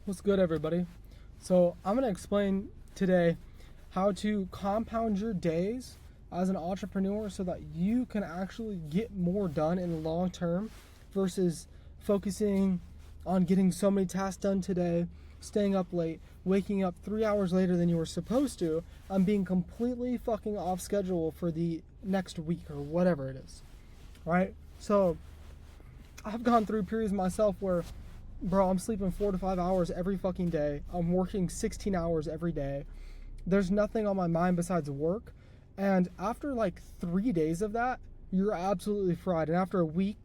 What's good, everybody? So I'm going to explain today how to compound your days as an entrepreneur so that you can actually get more done in the long term versus focusing on getting so many tasks done today, staying up late, waking up 3 hours later than you were supposed to, and being completely fucking off schedule for the next week or whatever it is, right? So I've gone through periods myself where, bro, I'm sleeping 4 to 5 hours every fucking day. I'm working 16 hours every day. There's nothing on my mind besides work. And after like 3 days of that, you're absolutely fried. And after a week,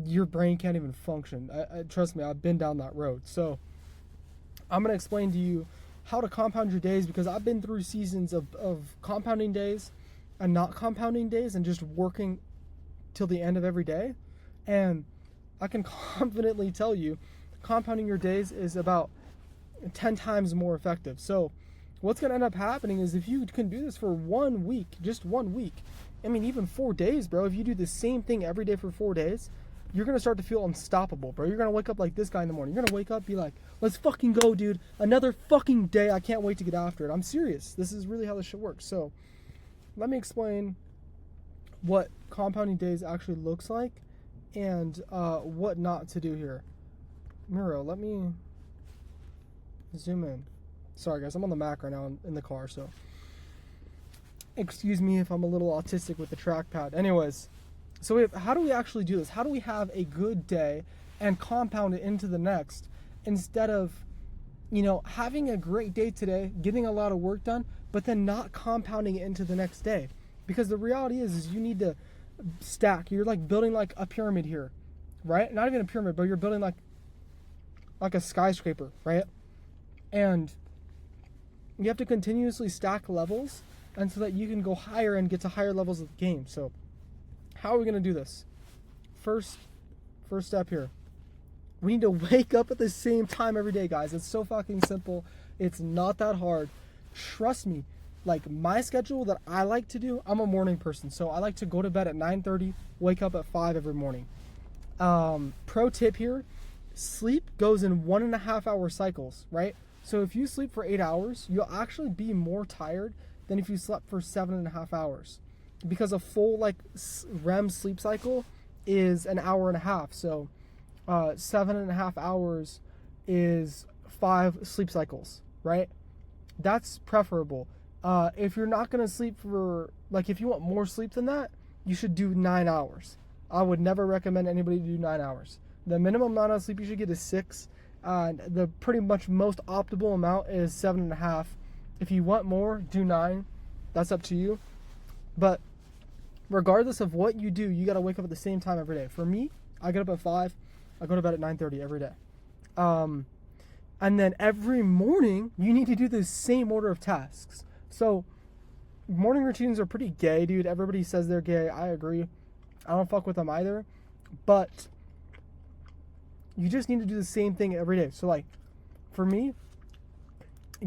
your brain can't even function. Trust me, I've been down that road. So I'm going to explain to you how to compound your days, because I've been through seasons of compounding days and not compounding days and just working till the end of every day. And I can confidently tell you, compounding your days is about 10 times more effective. So what's going to end up happening is, if you can do this for 1 week, just 1 week, I mean, even 4 days, bro, if you do the same thing every day for 4 days, you're going to start to feel unstoppable, bro. You're going to wake up like this guy in the morning. You're going to wake up, be like, let's fucking go, dude. Another fucking day. I can't wait to get after it. I'm serious. This is really how this shit works. So let me explain what compounding days actually looks like and what not to do here. Miro, let me zoom in. Sorry guys, I'm on the Mac right now in the car, so excuse me if I'm a little autistic with the trackpad. Anyways, so how do we actually do this? How do we have a good day and compound it into the next, instead of, having a great day today, getting a lot of work done, but then not compounding it into the next day? Because the reality is you need to stack. You're like building like a pyramid here, right? Not even a pyramid, but you're building like a skyscraper, right? And you have to continuously stack levels, and so that you can go higher and get to higher levels of the game. So how are we going to do this? First step here, we need to wake up at the same time every day, guys. It's so fucking simple. It's not that hard. Trust me. Like, my schedule that I like to do, I'm a morning person, so I like to go to bed at 9:30, wake up at 5 every morning. Pro tip here, sleep goes in 1.5 hour cycles, right? So if you sleep for 8 hours, you'll actually be more tired than if you slept for 7.5 hours. Because a full, REM sleep cycle is an hour and a half, so 7.5 hours is 5 sleep cycles, right? That's preferable. If you're not going to sleep for, if you want more sleep than that, you should do 9 hours. I would never recommend anybody to do 9 hours. The minimum amount of sleep you should get is 6. The pretty much most optimal amount is 7.5. If you want more, do 9. That's up to you. But regardless of what you do, you got to wake up at the same time every day. For me, I get up at 5. I go to bed at 9:30 every day. And then every morning, you need to do the same order of tasks. So, morning routines are pretty gay, dude. Everybody says they're gay. I agree. I don't fuck with them either. But you just need to do the same thing every day. So, for me,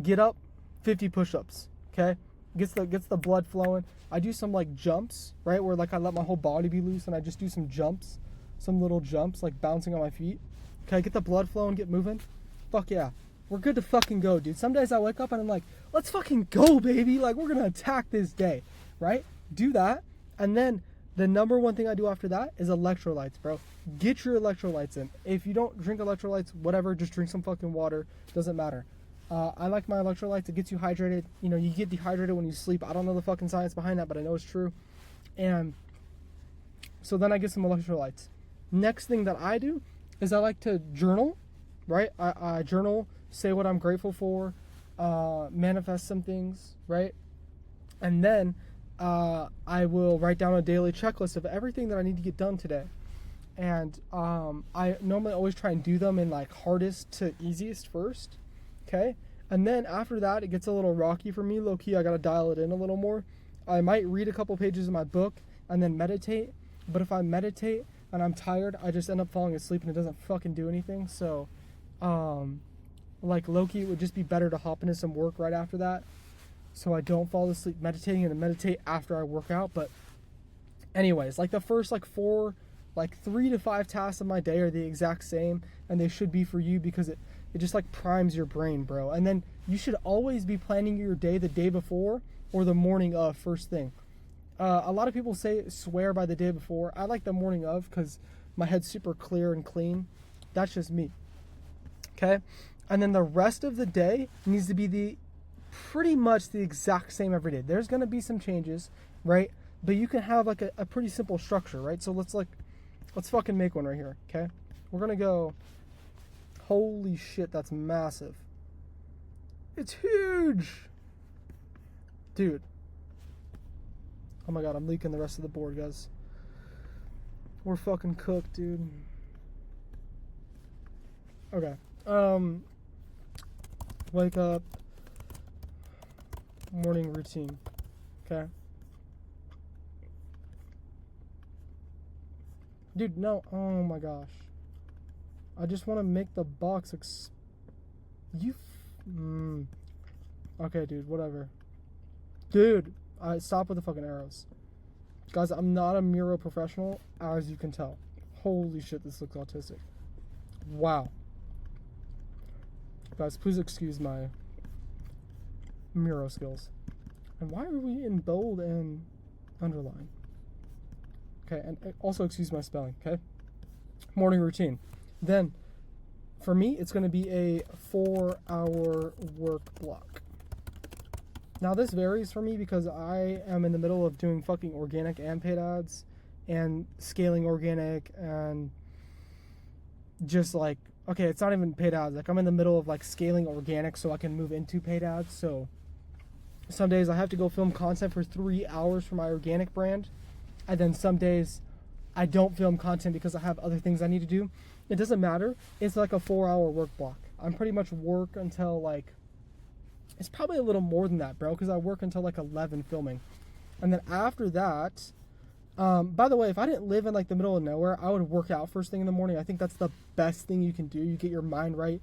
get up, 50 push-ups, okay? Gets the blood flowing. I do some, jumps, right? Where, I let my whole body be loose and I just do some jumps. Some little jumps, bouncing on my feet. Okay, get the blood flowing, get moving. Fuck yeah. We're good to fucking go, dude. Some days I wake up and I'm like, let's fucking go, baby. We're going to attack this day, right? Do that. And then the number one thing I do after that is electrolytes, bro. Get your electrolytes in. If you don't drink electrolytes, whatever, just drink some fucking water. Doesn't matter. I like my electrolytes. It gets you hydrated. You get dehydrated when you sleep. I don't know the fucking science behind that, but I know it's true. And so then I get some electrolytes. Next thing that I do is I like to journal, right? I journal, say what I'm grateful for, manifest some things, right? And then I will write down a daily checklist of everything that I need to get done today. And I normally always try and do them in hardest to easiest first, okay? And then after that, it gets a little rocky for me, low-key. I gotta dial it in a little more. I might read a couple pages of my book and then meditate. But if I meditate and I'm tired, I just end up falling asleep and it doesn't fucking do anything. So, low-key, it would just be better to hop into some work right after that, so I don't fall asleep meditating, and then meditate after I work out. But anyways, the first 4 Like 3 to 5 tasks of my day are the exact same, and they should be for you because it just like primes your brain, bro. And then you should always be planning your day the day before or the morning of, first thing. A lot of people swear by the day before. I like the morning of because my head's super clear and clean. That's just me. Okay? And then the rest of the day needs to be pretty much the exact same every day. There's going to be some changes, right? But you can have like a pretty simple structure, right? So let's fucking make one right here, okay? We're going to go, holy shit, that's massive. It's huge. Dude. Oh my god, I'm leaking the rest of the board, guys. We're fucking cooked, dude. Okay. Wake up. Morning routine. Okay. Dude, no. Oh my gosh. I just want to make the box Okay, dude, whatever. Dude, stop with the fucking arrows. Guys, I'm not a Miro professional, as you can tell. Holy shit, this looks autistic. Wow. Guys, please excuse my Miro skills. And why are we in bold and underline? Okay, and also excuse my spelling, okay? Morning routine. Then, for me, it's going to be a 4-hour work block. Now, this varies for me because I am in the middle of doing fucking organic and paid ads and scaling organic and just like, okay, it's not even paid ads. Like, I'm in the middle of like scaling organic so I can move into paid ads. So some days I have to go film content for 3 hours for my organic brand. And then some days I don't film content because I have other things I need to do. It doesn't matter. It's like a 4-hour work block. I'm pretty much work until like, it's probably a little more than that, bro, because I work until like 11 filming. And then after that, by the way, if I didn't live in like the middle of nowhere, I would work out first thing in the morning. I think that's the best thing you can do. You get your mind right.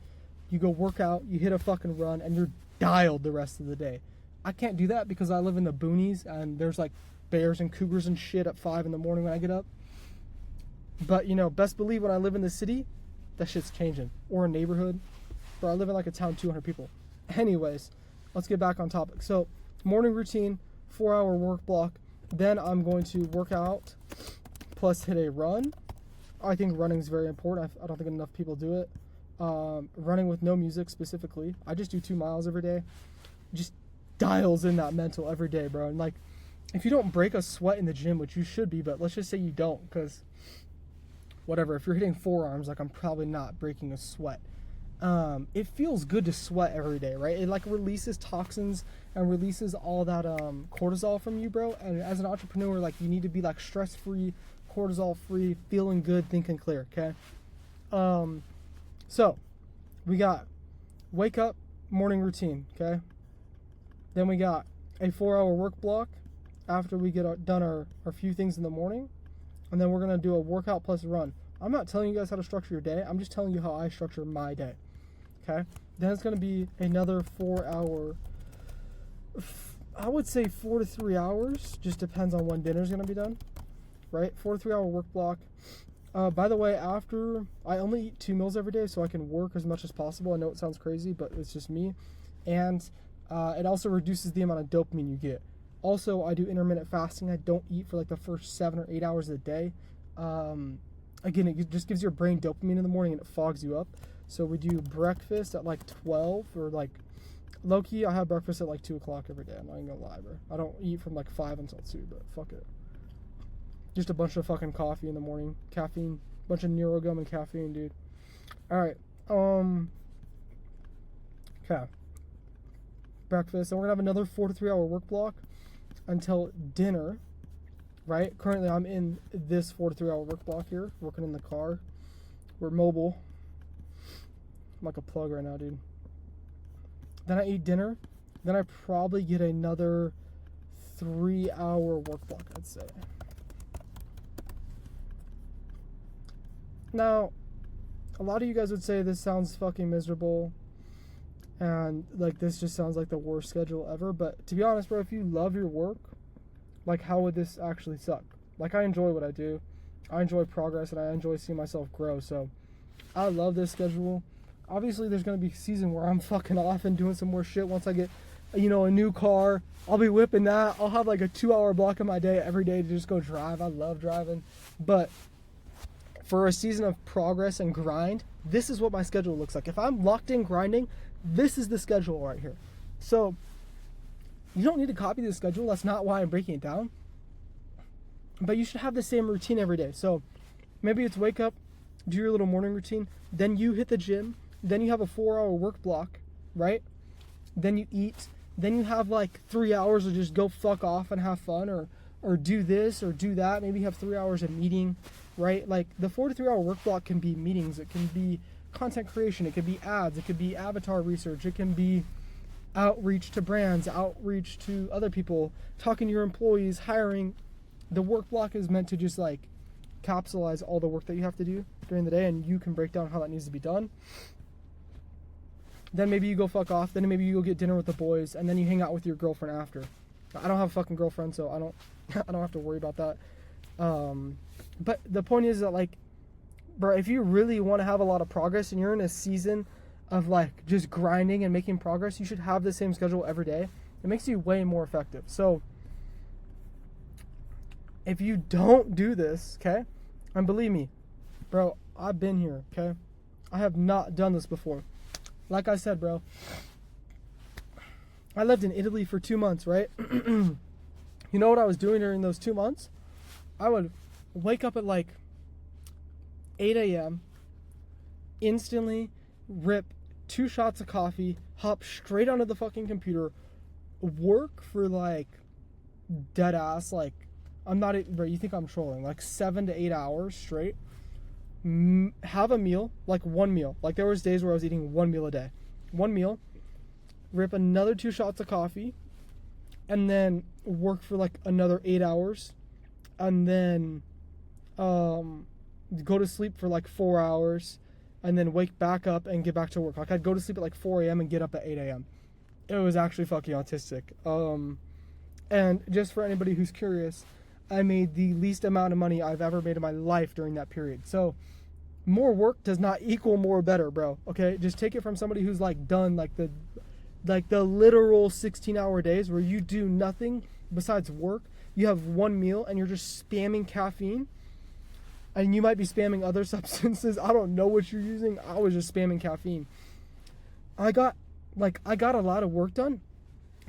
You go work out, you hit a fucking run, and you're dialed the rest of the day. I can't do that because I live in the boonies and there's like bears and cougars and shit at 5 in the morning when I get up. But, you know, best believe when I live in the city, that shit's changing. Or a neighborhood. Bro, I live in like a town, 200 people. Anyways, let's get back on topic. So, morning routine, 4-hour work block. Then I'm going to work out plus hit a run. I think running is very important. I don't think enough people do it. Running with no music specifically. I just do 2 miles every day. Just dials in that mental every day, bro. And like, if you don't break a sweat in the gym, which you should be, but let's just say you don't, because whatever, if you're hitting forearms, like I'm probably not breaking a sweat. It feels good to sweat every day, right? It like releases toxins and releases all that cortisol from you, bro. And as an entrepreneur, like you need to be like stress-free, cortisol-free, feeling good, thinking clear, okay? So we got wake up, morning routine, okay? Then we got a 4-hour work block after we get done our few things in the morning. And then we're going to do a workout plus run. I'm not telling you guys how to structure your day. I'm just telling you how I structure my day. Okay? Then it's going to be another 4-hour, I would say 4 to 3 hours. Just depends on when dinner's going to be done. Right? 4 to 3 hour work block. By the way, after, I only eat 2 meals every day so I can work as much as possible. I know it sounds crazy, but it's just me. And it also reduces the amount of dopamine you get. Also, I do intermittent fasting. I don't eat for like the first 7 or 8 hours of the day. Again, it just gives your brain dopamine in the morning and it fogs you up. So we do breakfast at like 12 or like, low-key, I have breakfast at like 2 o'clock every day. I'm not even gonna lie, bro. I don't eat from like 5 until 2, but fuck it. Just a bunch of fucking coffee in the morning. Caffeine. Bunch of NeuroGum and caffeine, dude. Alright. Okay. Breakfast. And we're gonna have another 4 to 3 hour work block until dinner, right? Currently, I'm in this 4 to 3 hour work block here, working in the car. We're mobile. I'm like a plug right now, dude. Then I eat dinner. Then I probably get another 3-hour work block, I'd say. Now, a lot of you guys would say this sounds fucking miserable. And like this just sounds like the worst schedule ever, but to be honest, bro, if you love your work, like how would this actually suck? Like I enjoy what I do. I enjoy progress and I enjoy seeing myself grow. So I love this schedule. Obviously, there's going to be a season where I'm fucking off and doing some more shit once I get, a new car. I'll be whipping that. I'll have like a 2-hour block in my day every day to just go drive. I love driving. But for a season of progress and grind, this is what my schedule looks like. If I'm locked in grinding, this is the schedule right here. So you don't need to copy the schedule. That's not why I'm breaking it down. But you should have the same routine every day. So maybe it's wake up, do your little morning routine, then you hit the gym, then you have a 4-hour work block, right? Then you eat, then you have like 3 hours to just go fuck off and have fun, or do this or do that. Maybe you have 3 hours of meeting, right? Like the 4 to 3 hour work block can be meetings, it can be content creation, it could be ads, it could be avatar research, it can be outreach to brands, outreach to other people, talking to your employees, hiring. The work block is meant to just like capsulize all the work that you have to do during the day, and you can break down how that needs to be done. Then maybe you go fuck off, then maybe you go get dinner with the boys, and then you hang out with your girlfriend after. I don't have a fucking girlfriend, so I don't have to worry about that. But the point is that, like, bro, if you really want to have a lot of progress and you're in a season of like just grinding and making progress, you should have the same schedule every day. It makes you way more effective. So if you don't do this, okay, and believe me, bro, I've been here, okay? I have not done this before. Like I said, bro, I lived in Italy for 2 months, right? You know what I was doing during those 2 months? I would wake up at like 8 a.m., instantly rip 2 shots of coffee, hop straight onto the fucking computer, work for like dead ass, like, I'm not, bro, you think I'm trolling, like 7 to 8 hours straight, have a meal, like one meal. Like there was days where I was eating 1 meal a day. 1 meal, rip another 2 shots of coffee, and then work for like another 8 hours, and then go to sleep for like 4 hours, and then wake back up and get back to work. Like I'd go to sleep at like 4 a.m. and get up at 8 a.m. It was actually fucking autistic. And just for anybody who's curious, I made the least amount of money I've ever made in my life during that period. So more work does not equal more better, bro. Okay, just take it from somebody who's like done like the literal 16-hour days where you do nothing besides work. You have 1 meal and you're just spamming caffeine, and you might be spamming other substances. I don't know what you're using. I was just spamming caffeine. I got a lot of work done,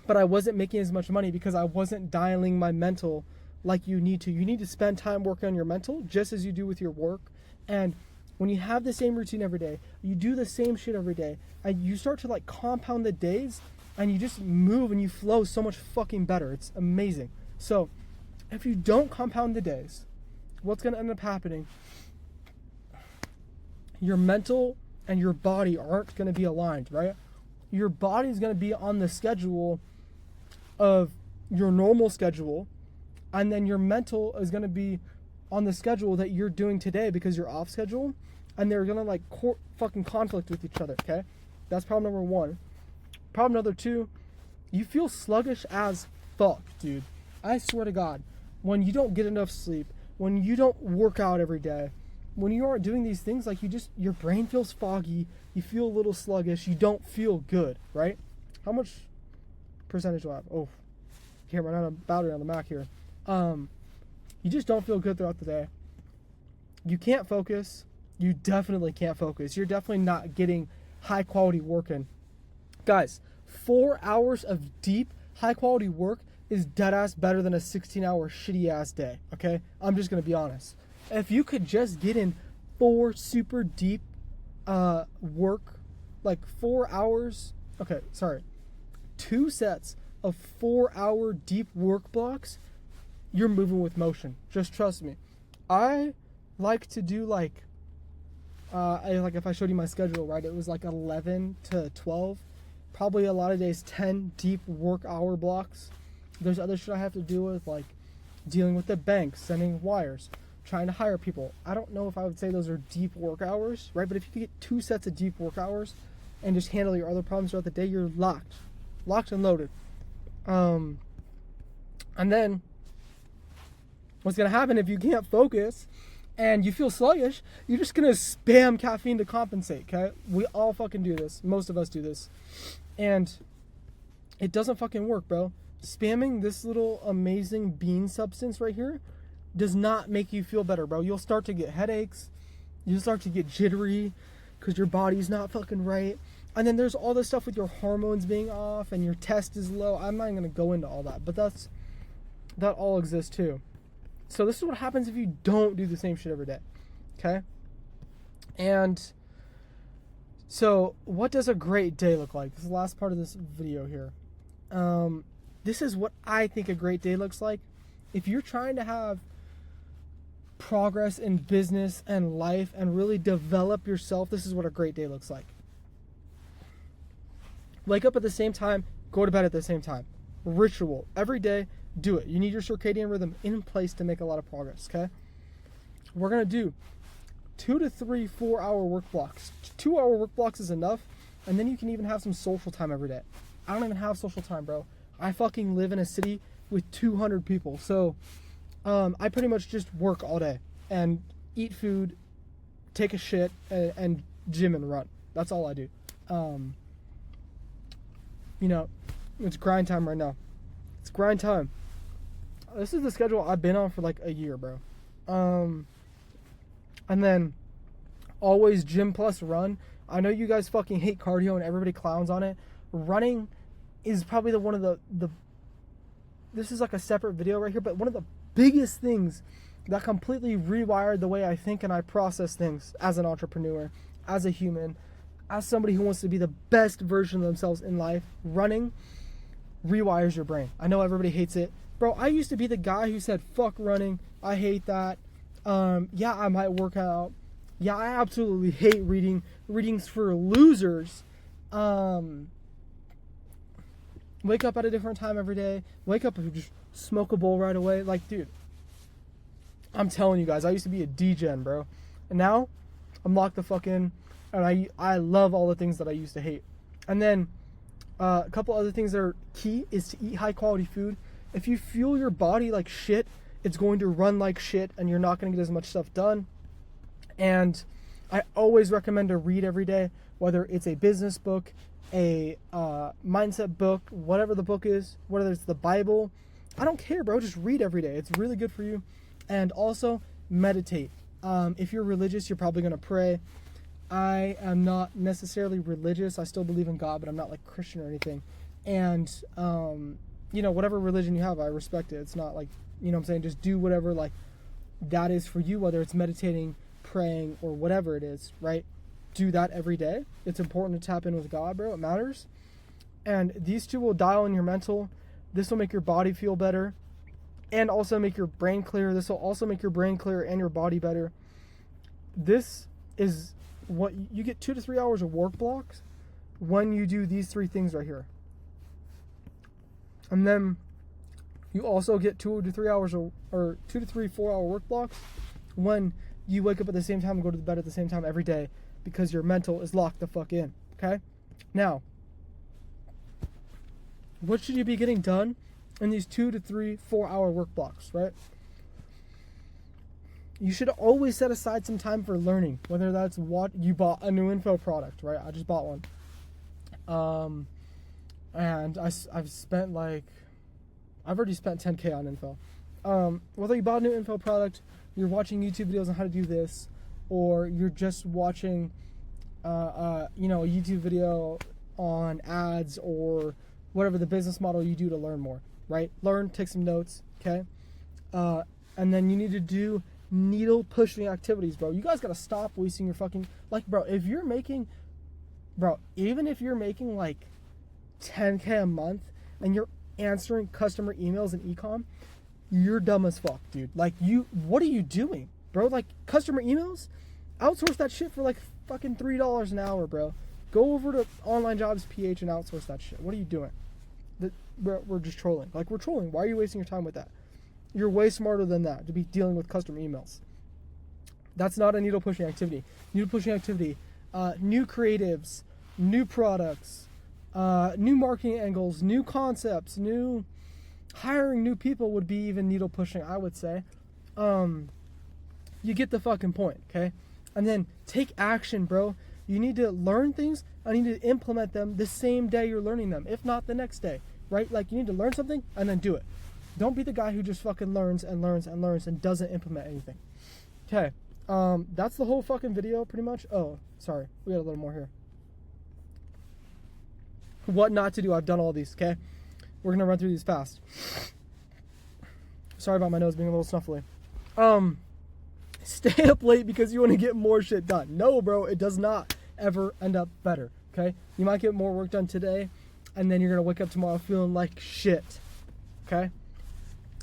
but I wasn't making as much money because I wasn't dialing my mental like you need to. You need to spend time working on your mental just as you do with your work. And when you have the same routine every day, you do the same shit every day, and you start to like compound the days, and you just move and you flow so much fucking better. It's amazing. So if you don't compound the days, what's going to end up happening? Your mental and your body aren't going to be aligned, right? Your body is going to be on the schedule of your normal schedule, and then your mental is going to be on the schedule that you're doing today because you're off schedule, and they're going to like fucking conflict with each other, okay? That's problem number 1. Problem number 2, you feel sluggish as fuck, dude. I swear to God, when you don't get enough sleep, when you don't work out every day, when you aren't doing these things, like your brain feels foggy, you feel a little sluggish, you don't feel good, right? How much percentage do I have? Oh, can't run out of battery on the Mac here. You just don't feel good throughout the day. You can't focus. You definitely can't focus. You're definitely not getting high quality work in. Guys, 4 hours of deep, high quality work is dead ass better than a 16-hour shitty ass day, okay? I'm just gonna be honest. If you could just get in 4 super deep work, like 4 hours, 2 sets of 4-hour deep work blocks, you're moving with motion. Just trust me. I like to do like if I showed you my schedule, right, it was like 11 to 12, probably a lot of days 10 deep work hour blocks. There's other shit I have to do with, like dealing with the bank, sending wires, trying to hire people. I don't know if I would say those are deep work hours, right? But if you could get 2 sets of deep work hours and just handle your other problems throughout the day, you're locked and loaded. And then what's going to happen if you can't focus and you feel sluggish, you're just gonna spam caffeine to compensate, okay? We all fucking do this. Most of us do this. And it doesn't fucking work, bro. Spamming this little amazing bean substance right here does not make you feel better, bro. You'll start to get headaches. You'll start to get jittery because your body's not fucking right. And then there's all this stuff with your hormones being off and your test is low. I'm not even going to go into all that, but that all exists too. So this is what happens if you don't do the same shit every day, okay? And so what does a great day look like? This is the last part of this video here. This is what I think a great day looks like. If you're trying to have progress in business and life and really develop yourself, this is what a great day looks like. Wake up at the same time, go to bed at the same time. Ritual. Every day, do it. You need your circadian rhythm in place to make a lot of progress, okay? We're going to do 2 to 3 4-hour work blocks. 2-hour work blocks is enough, and then you can even have some social time every day. I don't even have social time, bro. I fucking live in a city with 200 people, so I pretty much just work all day and eat food, take a shit, and gym and run. That's all I do. You know, it's grind time right now. It's grind time. This is the schedule I've been on for like a year, bro. And then always gym plus run. I know you guys fucking hate cardio and everybody clowns on it. Running is probably one of the this is like a separate video right here, but one of the biggest things that completely rewired the way I think and I process things as an entrepreneur, as a human, as somebody who wants to be the best version of themselves in life. Running rewires your brain. I know everybody hates it. Bro, I used to be the guy who said, fuck running. I hate that. Yeah, I might work out. Yeah, I absolutely hate reading. Reading's for losers. Wake up at a different time every day. Wake up and just smoke a bowl right away. Like, dude, I'm telling you guys, I used to be a degen, bro. And now, I'm locked the fuck in. And I love all the things that I used to hate. And then, a couple other things that are key is to eat high quality food. If you fuel your body like shit, it's going to run like shit and you're not going to get as much stuff done. And I always recommend to read every day, whether it's a business book, a mindset book, whatever the book is, whether it's the Bible. I don't care, bro. Just read every day. It's really good for you. And also meditate. If you're religious, you're probably going to pray. I am not necessarily religious. I still believe in God, but I'm not like Christian or anything. And, you know, whatever religion you have, I respect it. It's not like, you know what I'm saying, just do whatever like that is for you, whether it's meditating, praying, or whatever it is, right? Do that every day. It's important to tap in with God, bro. It matters. And these two will dial in your mental. This will make your body feel better and also make your brain clear. This will also make your brain clear and your body better. This is what you get 2 to 3 hours of work blocks when you do these 3 things right here. And then you also get 2 to 3 hours or 2 to 3 4-hour work blocks when you wake up at the same time and go to bed at the same time every day because your mental is locked the fuck in. Okay? Now, what should you be getting done in these 2 to 3 4-hour work blocks, right? You should always set aside some time for learning, whether that's what you bought a new info product, right? I just bought one. And I've spent I've already spent 10K on info. Whether you bought a new info product, you're watching YouTube videos on how to do this, or you're just watching, a YouTube video on ads or whatever the business model you do to learn more, right? Learn, take some notes, okay? And then you need to do needle pushing activities, bro. You guys gotta stop wasting your fucking, bro, even if you're making like 10K a month and you're answering customer emails and e-com, you're dumb as fuck, dude. What are you doing, bro? Like, customer emails, outsource that shit for like fucking $3 an hour, bro. Go over to Online Jobs PH and outsource that shit. What are you doing? We're just trolling. We're trolling. Why are you wasting your time with that? You're way smarter than that to be dealing with customer emails. That's not a needle pushing activity. Needle pushing activity, new creatives, new products, new marketing angles, new concepts, hiring new people would be even needle pushing, I would say. You you get the fucking point, okay? And then take action, bro. You need to learn things. I need to implement them the same day you're learning them, if not the next day, right? Like, you need to learn something and then do it. Don't be the guy who just fucking learns and learns and learns and doesn't implement anything. Okay, that's the whole fucking video, pretty much. Oh, sorry, we got a little more here. What not to do. I've done all these, okay? We're gonna run through these fast. Sorry about my nose being a little snuffly. Stay up late because you want to get more shit done. No, bro, it does not ever end up better, okay? You might get more work done today, and then you're going to wake up tomorrow feeling like shit, okay?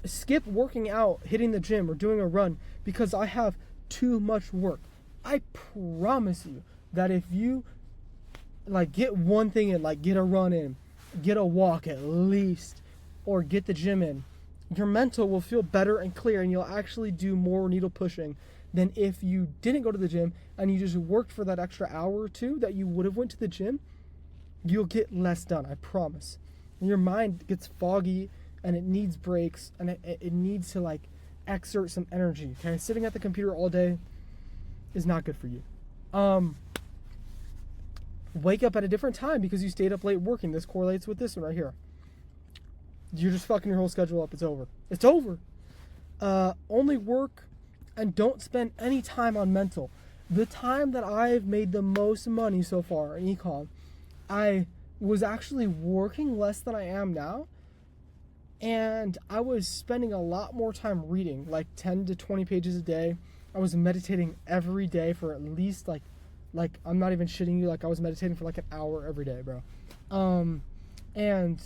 Skip working out, hitting the gym, or doing a run because I have too much work. I promise you that if you, like, get one thing in, like, get a run in, get a walk at least, or get the gym in, your mental will feel better and clear, and you'll actually do more needle pushing than if you didn't go to the gym and you just worked for that extra hour or two that you would have went to the gym. You'll get less done, I promise. And your mind gets foggy and it needs breaks, and it needs to, like, exert some energy, okay? Sitting at the computer all day is not good for you. Wake up at a different time because you stayed up late working. This correlates with this one right here. You're just fucking your whole schedule up. It's over. It's over. Only work and don't spend any time on mental. The time that I've made the most money so far in econ, I was actually working less than I am now, and I was spending a lot more time reading, like 10 to 20 pages a day. I was meditating every day for at least like I'm not even shitting you, like I was meditating for like an hour every day, bro. And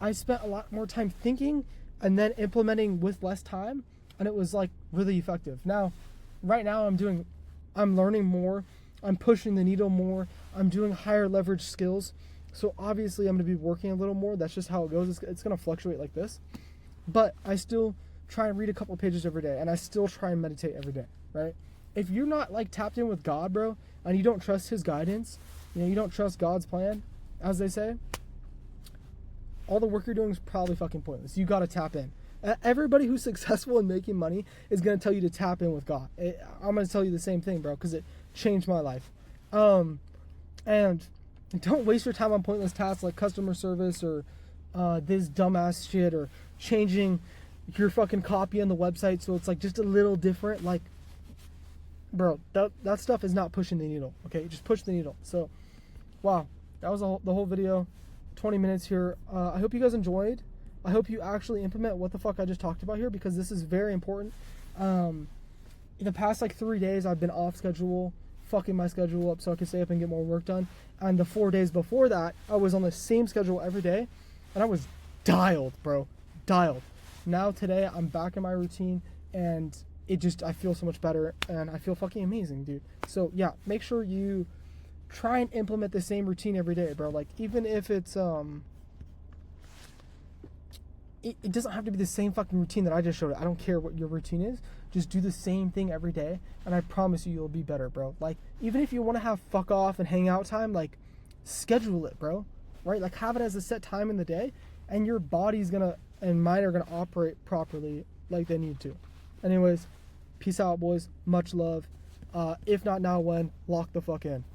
I spent a lot more time thinking and then implementing with less time, and it was like really effective. Now, right now I'm learning more, I'm pushing the needle more, I'm doing higher leverage skills. So obviously I'm going to be working a little more. That's just how it goes. It's going to fluctuate like this. But I still try and read a couple pages every day, and I still try and meditate every day, right? If you're not like tapped in with God, bro, and you don't trust his guidance, you don't trust God's plan, as they say, all the work you're doing is probably fucking pointless. You got to tap in. Everybody who's successful in making money is going to tell you to tap in with God. I'm going to tell you the same thing, bro, because it changed my life. And don't waste your time on pointless tasks like customer service or this dumbass shit, or changing your fucking copy on the website so it's like just a little different. Like, bro, that stuff is not pushing the needle, okay? Just push the needle. So, wow, that was the whole video. 20 minutes here. I hope you guys enjoyed. I hope you actually implement what the fuck I just talked about here, because this is very important. In the past like 3 days, I've been off schedule, fucking my schedule up so I can stay up and get more work done. And the 4 days before that, I was on the same schedule every day, and I was dialed, bro. Dialed. Now today, I'm back in my routine, and I feel so much better, and I feel fucking amazing, dude. So yeah, make sure you try and implement the same routine every day, bro. Like, even if it's it doesn't have to be the same fucking routine that I just showed. I don't care what your routine is. Just do the same thing every day, and I promise you'll be better, bro. Like, even if you want to have fuck off and hang out time, like, schedule it, bro. Right? Like, have it as a set time in the day, and your body's gonna and mind are gonna operate properly like they need to. Anyways, peace out, boys. Much love. If not now, when? Lock the fuck in.